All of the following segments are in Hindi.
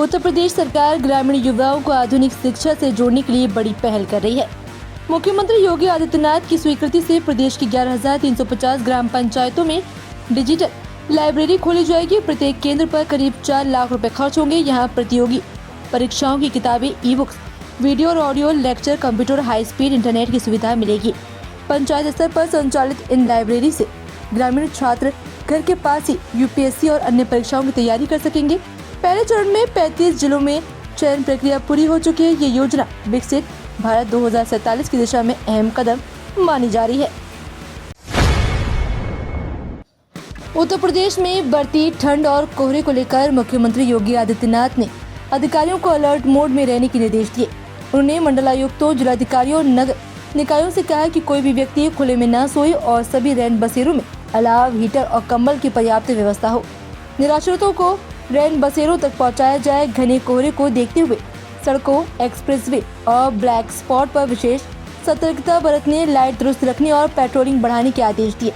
उत्तर प्रदेश सरकार ग्रामीण युवाओं को आधुनिक शिक्षा से जोड़ने के लिए बड़ी पहल कर रही है। मुख्यमंत्री योगी आदित्यनाथ की स्वीकृति से प्रदेश की 11,350 ग्राम पंचायतों में डिजिटल लाइब्रेरी खोली जाएगी। प्रत्येक केंद्र पर करीब 4 लाख रुपए खर्च होंगे। यहाँ प्रतियोगी परीक्षाओं की किताबें, ई बुक्स, वीडियो और audio lecture, computer, high speed internet की सुविधा मिलेगी। पंचायत स्तर पर संचालित इन लाइब्रेरी से ग्रामीण छात्र घर के पास ही यूपीएससी और अन्य परीक्षाओं की तैयारी कर सकेंगे। पहले चरण में 35 जिलों में चयन प्रक्रिया पूरी हो चुकी है। ये योजना विकसित भारत 2047 की दिशा में अहम कदम मानी जा रही है। उत्तर प्रदेश में बढ़ती ठंड और कोहरे को लेकर मुख्यमंत्री योगी आदित्यनाथ ने अधिकारियों को अलर्ट मोड में रहने के निर्देश दिए। उन्होंने मंडलायुक्तों, जिलाधिकारियों और नगर निकायों से कहा कि कोई भी व्यक्ति खुले में न सोए और सभी रैन बसेरों में अलाव, हीटर और कंबल की पर्याप्त व्यवस्था हो। निराश्रितों को रैन बसेरों तक पहुंचाया जाए। घने कोहरे को देखते हुए सड़कों, एक्सप्रेसवे और ब्लैक स्पॉट पर विशेष सतर्कता बरतने, लाइट दुरुस्त रखने और पेट्रोलिंग बढ़ाने के आदेश दिए।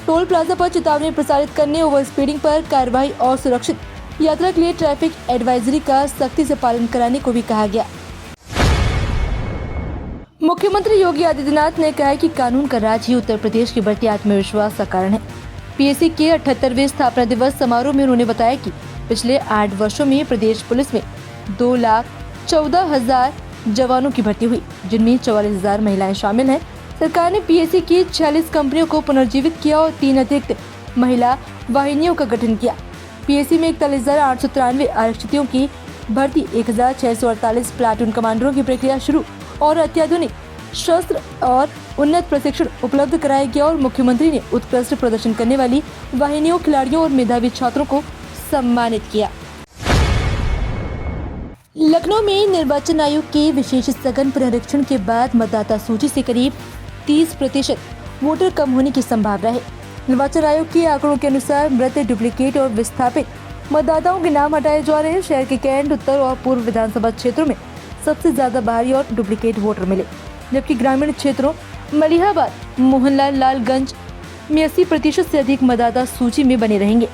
टोल प्लाजा पर चेतावनी प्रसारित करने, ओवर स्पीडिंग पर कार्रवाई और सुरक्षित यात्रा के लिए ट्रैफिक एडवाइजरी का सख्ती से पालन कराने को भी कहा गया। मुख्यमंत्री योगी आदित्यनाथ ने कहा कि कानून का राज ही उत्तर प्रदेश के बढ़ते आत्मविश्वास का कारण है। पीएससी के 78वें स्थापना दिवस समारोह में उन्होंने बताया कि पिछले 8 वर्षों में प्रदेश पुलिस में 2,14,000 जवानों की भर्ती हुई, जिनमें 44,000 महिलाएं शामिल हैं। सरकार ने पीएससी की 46 कंपनियों को पुनर्जीवित किया और 3 अतिरिक्त महिला वाहिनियों का गठन किया। पीएससी में 41,893 आरक्षितों की भर्ती, 1,648 प्लाटून कमांडरों की प्रक्रिया शुरू और अत्याधुनिक शस्त्र और उन्नत प्रशिक्षण उपलब्ध कराया गया। और मुख्यमंत्री ने उत्कृष्ट प्रदर्शन करने वाली वाहिनियों, खिलाड़ियों और मेधावी छात्रों को सम्मानित किया। लखनऊ में निर्वाचन आयोग के विशेष सघन पुनरीक्षण के बाद मतदाता सूची से करीब 30% वोटर कम होने की संभावना है। निर्वाचन आयोग के आंकड़ों के अनुसार मृत, डुप्लीकेट और विस्थापित मतदाताओं के नाम हटाए जा रहे हैं। शहर के कैंट, उत्तर और पूर्व विधानसभा क्षेत्रों में सबसे ज्यादा बाहरी और डुप्लीकेट वोटर मिले, जबकि ग्रामीण क्षेत्रों मलिहाबाद, मोहनलाल लालगंज में 80% से अधिक मतदाता सूची में बने रहेंगे।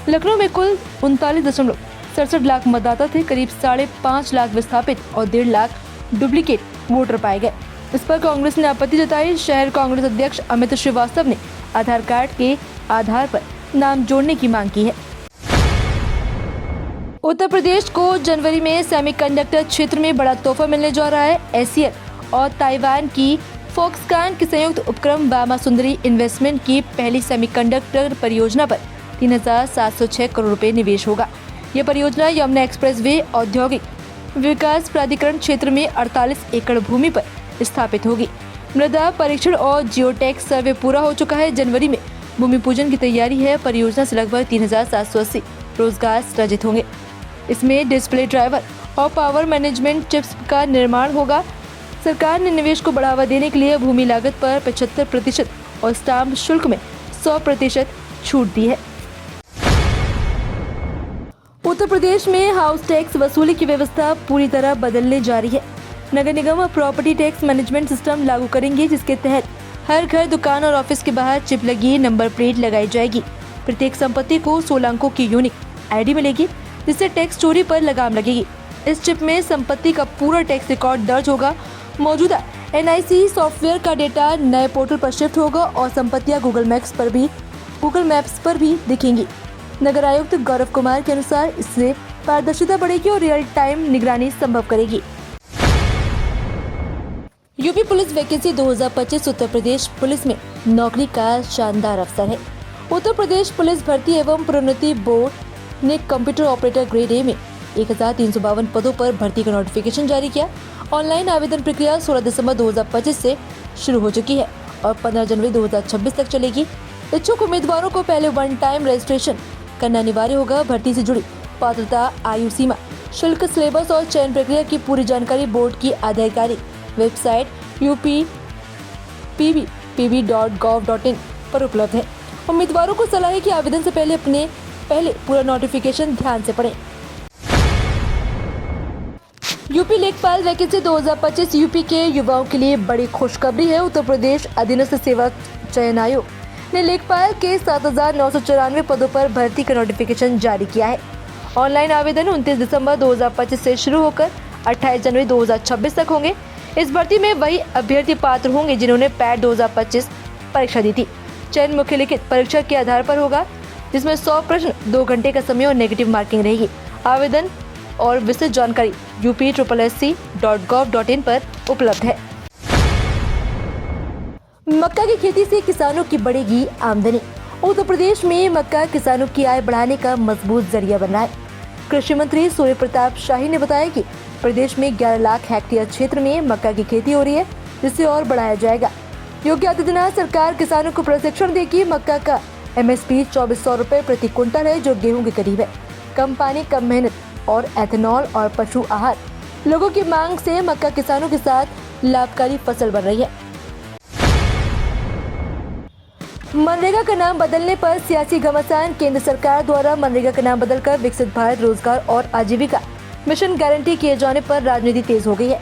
लखनऊ में कुल 39.67 लाख मतदाता थे। करीब 5.5 लाख विस्थापित और 1.5 लाख डुप्लीकेट वोटर पाए गए। इस पर कांग्रेस ने आपत्ति जताई। शहर कांग्रेस अध्यक्ष अमित श्रीवास्तव ने आधार कार्ड के आधार पर नाम जोड़ने की मांग की है। उत्तर प्रदेश को जनवरी में सेमीकंडक्टर क्षेत्र में बड़ा तोहफा मिलने जा रहा है। एशियन और ताइवान की फॉक्सकॉन के संयुक्त उपक्रम बामा सुंदरी इन्वेस्टमेंट की पहली सेमीकंडक्टर परियोजना पर 3,706 करोड़ रुपए निवेश होगा। यह परियोजना यमुना एक्सप्रेसवे औद्योगिक विकास प्राधिकरण क्षेत्र में 48 एकड़ भूमि पर स्थापित होगी। मृदा परीक्षण और जियोटेक सर्वे पूरा हो चुका है। जनवरी में भूमि पूजन की तैयारी है। परियोजना से लगभग 3,780 रोजगार सृजित होंगे। इसमें डिस्प्ले ड्राइवर और पावर मैनेजमेंट चिप्स का निर्माण होगा। सरकार ने निवेश को बढ़ावा देने के लिए भूमि लागत पर 75% और स्टाम्प शुल्क में 100% छूट दी है। उत्तर प्रदेश में हाउस टैक्स वसूली की व्यवस्था पूरी तरह बदलने जा रही है। नगर निगम प्रॉपर्टी टैक्स मैनेजमेंट सिस्टम लागू करेंगे, जिसके तहत हर घर, दुकान और ऑफिस के बाहर चिप लगी नंबर प्लेट लगाई जाएगी। प्रत्येक संपत्ति को 16 अंकों की यूनिक आईडी मिलेगी, जिससे टैक्स चोरी पर लगाम लगेगी। इस चिप में संपत्ति का पूरा टैक्स रिकॉर्ड दर्ज होगा। मौजूदा एनआईसी सॉफ्टवेयर का डेटा नए पोर्टल पर शिफ्ट होगा और संपत्तियां गूगल मैप्स पर भी दिखेंगी। नगर आयुक्त गौरव कुमार के अनुसार इससे पारदर्शिता बढ़ेगी और रियल टाइम निगरानी संभव करेगी। UP police vacancy 2025 Uttar Pradesh police में नौकरी का शानदार अवसर है। उत्तर प्रदेश पुलिस भर्ती एवं प्रोन्नति बोर्ड ने कंप्यूटर ऑपरेटर ग्रेड ए में 1,352 पदों पर भर्ती का नोटिफिकेशन जारी किया। ऑनलाइन आवेदन प्रक्रिया 16 दिसंबर 2025 से शुरू हो चुकी है और 15 जनवरी 2026 तक चलेगी। इच्छुक उम्मीदवारों को पहले 1 टाइम रजिस्ट्रेशन करना अनिवार्य होगा। भर्ती से जुड़ी पात्रता, आयु सीमा, शुल्क, सिलेबस और चयन प्रक्रिया की पूरी जानकारी बोर्ड की आधिकारिक वेबसाइट uppb.gov.in पर उपलब्ध है। उम्मीदवारों को सलाह है कि आवेदन से पहले पूरा नोटिफिकेशन ध्यान से पढ़ें। यूपी लेखपाल वैकेंसी 2025 यूपी के युवाओं के लिए बड़ी खुशखबरी है। उत्तर प्रदेश अधीनस्थ सेवा चयन आयोग ने लेखपाल के 7,994 पदों पर भर्ती का नोटिफिकेशन जारी किया है। ऑनलाइन आवेदन 29 दिसंबर 2025 से शुरू होकर 28 जनवरी 2026 तक होंगे। इस भर्ती में वही अभ्यर्थी पात्र होंगे जिन्होंने पैट 2025 परीक्षा दी थी। चयन मुख्य लिखित परीक्षा के आधार पर होगा, जिसमें 100 प्रश्न, 2 घंटे का समय और नेगेटिव मार्किंग रहेगी। आवेदन और विस्तृत जानकारी upssc.gov.in पर उपलब्ध है। मक्का की खेती से किसानों की बढ़ेगी आमदनी। उत्तर प्रदेश में मक्का किसानों की आय बढ़ाने का मजबूत जरिया बन रहा है। कृषि मंत्री सूर्य प्रताप शाही ने बताया कि प्रदेश में 11 लाख हेक्टेयर क्षेत्र में मक्का की खेती हो रही है, जिसे और बढ़ाया जाएगा। योगी आदित्यनाथ सरकार किसानों को प्रशिक्षण देगी। मक्का का MSP 2400 रुपए प्रति क्विंटल है, जो गेहूं के करीब है। कम पानी, कम मेहनत और एथेनॉल और पशु आहार लोगों की मांग से मक्का किसानों के साथ लाभकारी फसल बन रही है। मनरेगा का नाम बदलने पर सियासी घमासान। केंद्र सरकार द्वारा मनरेगा का नाम बदलकर विकसित भारत रोजगार और आजीविका मिशन गारंटी किए जाने पर राजनीति तेज हो गई है।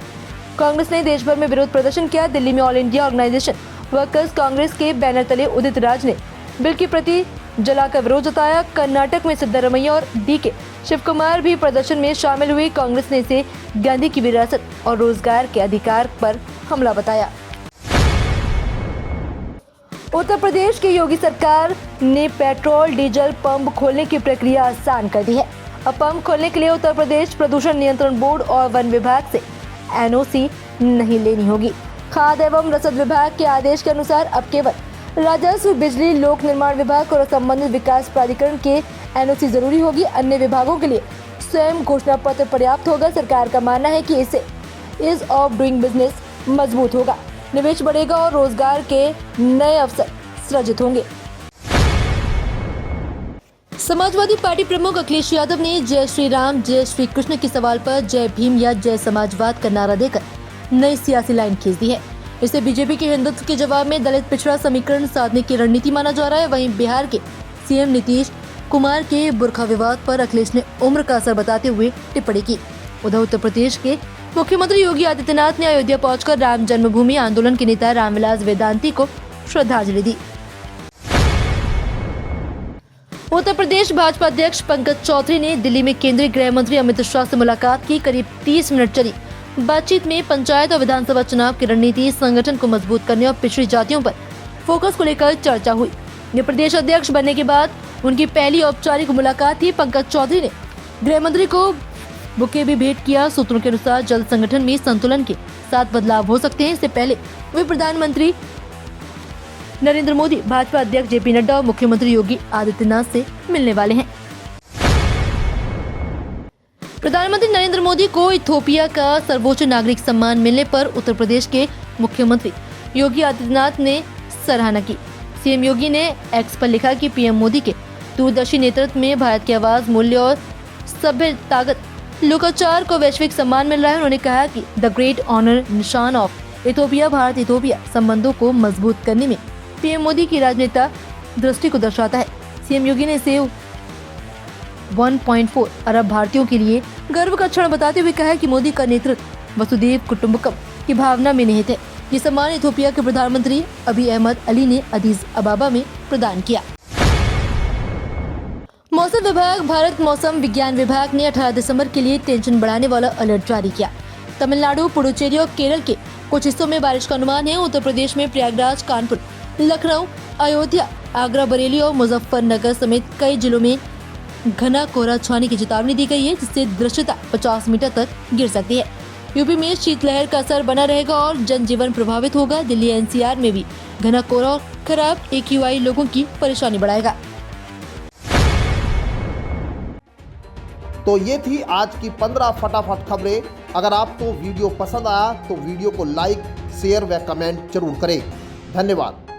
कांग्रेस ने देश भर में विरोध प्रदर्शन किया। दिल्ली में all India organisation workers congress के बैनर तले उदित राज ने बिल की प्रति जलाकर विरोध जताया। कर्नाटक में सिद्धारमैया और DK शिव कुमार भी प्रदर्शन में शामिल हुए। कांग्रेस ने इसे गांधी की विरासत और रोजगार के अधिकार पर हमला बताया। उत्तर प्रदेश की योगी सरकार ने पेट्रोल डीजल पंप खोलने की प्रक्रिया आसान कर दी है। अब पंप खोलने के लिए उत्तर प्रदेश प्रदूषण नियंत्रण बोर्ड और वन विभाग से NOC नहीं लेनी होगी। खाद्य एवं रसद विभाग के आदेश के अनुसार अब केवल राजस्व, बिजली, लोक निर्माण विभाग और संबंधित विकास प्राधिकरण के NOC जरूरी होगी। अन्य विभागों के लिए स्वयं घोषणा पत्र पर्याप्त होगा। सरकार का मानना है कि इससे ईज ऑफ डूइंग बिजनेस मजबूत होगा, निवेश बढ़ेगा और रोजगार के नए अवसर सृजित होंगे। समाजवादी पार्टी प्रमुख अखिलेश यादव ने जय श्री राम, जय श्री कृष्ण के सवाल पर जय भीम या जय समाजवाद का नारा देकर नई सियासी लाइन खींच दी है। इसे बीजेपी के हिंदुत्व के जवाब में दलित पिछड़ा समीकरण साधने की रणनीति माना जा रहा है। वहीं बिहार के CM नीतीश कुमार के बुर्का विवाद पर अखिलेश ने उम्र का असर बताते हुए टिप्पणी की। उधर उत्तर प्रदेश के मुख्यमंत्री योगी आदित्यनाथ ने अयोध्या पहुंचकर राम जन्मभूमि आंदोलन के नेता रामविलास वेदांती को श्रद्धांजलि दी। उत्तर प्रदेश भाजपा अध्यक्ष पंकज चौधरी ने दिल्ली में केंद्रीय गृह मंत्री अमित शाह से मुलाकात की। करीब 30 मिनट चली बातचीत में पंचायत और विधानसभा चुनाव की रणनीति, संगठन को मजबूत करने और पिछड़ी जातियों पर फोकस को लेकर चर्चा हुई। ये प्रदेश अध्यक्ष बनने के बाद उनकी पहली औपचारिक मुलाकात थी। पंकज चौधरी ने गृह मंत्री को बुके भी भेंट किया। सूत्रों के अनुसार जल्द संगठन में संतुलन के साथ बदलाव हो सकते हैं। इससे पहले वे प्रधानमंत्री नरेंद्र मोदी, भाजपा अध्यक्ष JP नड्डा और मुख्यमंत्री योगी आदित्यनाथ से मिलने वाले हैं। प्रधानमंत्री नरेंद्र मोदी को इथियोपिया का सर्वोच्च नागरिक सम्मान मिलने पर उत्तर प्रदेश के मुख्यमंत्री योगी आदित्यनाथ ने सराहना की। CM योगी ने X पर लिखा कि PM मोदी के दूरदर्शी नेतृत्व में भारत की आवाज, मूल्य और सभ्य ताकत, लोकाचार को वैश्विक सम्मान मिल रहा है। उन्होंने कहा कि द ग्रेट ऑनर निशान ऑफ इथियोपिया भारत इथियोपिया संबंधों को मजबूत करने में PM मोदी की राजनेता दृष्टि को दर्शाता है। CM योगी ने इसे 1.4 अरब भारतीयों के लिए गर्व का क्षण बताते हुए कहा कि मोदी का नेतृत्व वसुदेव कुटुंबकम की भावना में निहित है। ये सम्मान इथियोपिया के प्रधानमंत्री अबी अहमद अली ने अदीस अबाबा में प्रदान किया। मौसम विभाग, भारत मौसम विज्ञान विभाग ने 18 दिसंबर के लिए टेंशन बढ़ाने वाला अलर्ट जारी किया। तमिलनाडु, पुडुचेरी और केरल के कुछ हिस्सों में बारिश का अनुमान है। उत्तर प्रदेश में प्रयागराज, कानपुर, लखनऊ, अयोध्या, आगरा, बरेली और मुजफ्फरनगर समेत कई जिलों में घना कोहरा छाने की चेतावनी दी गई है, जिससे दृश्यता 50 मीटर तक गिर सकती है। यूपी में शीतलहर का असर बना रहेगा और जनजीवन प्रभावित होगा। दिल्ली NCR में भी घना कोहरा और खराब AQI लोगों की परेशानी बढ़ाएगा। तो ये थी आज की 15 फटाफट खबरें। अगर आपको वीडियो पसंद आया तो वीडियो को लाइक, शेयर व कमेंट जरूर करें। धन्यवाद।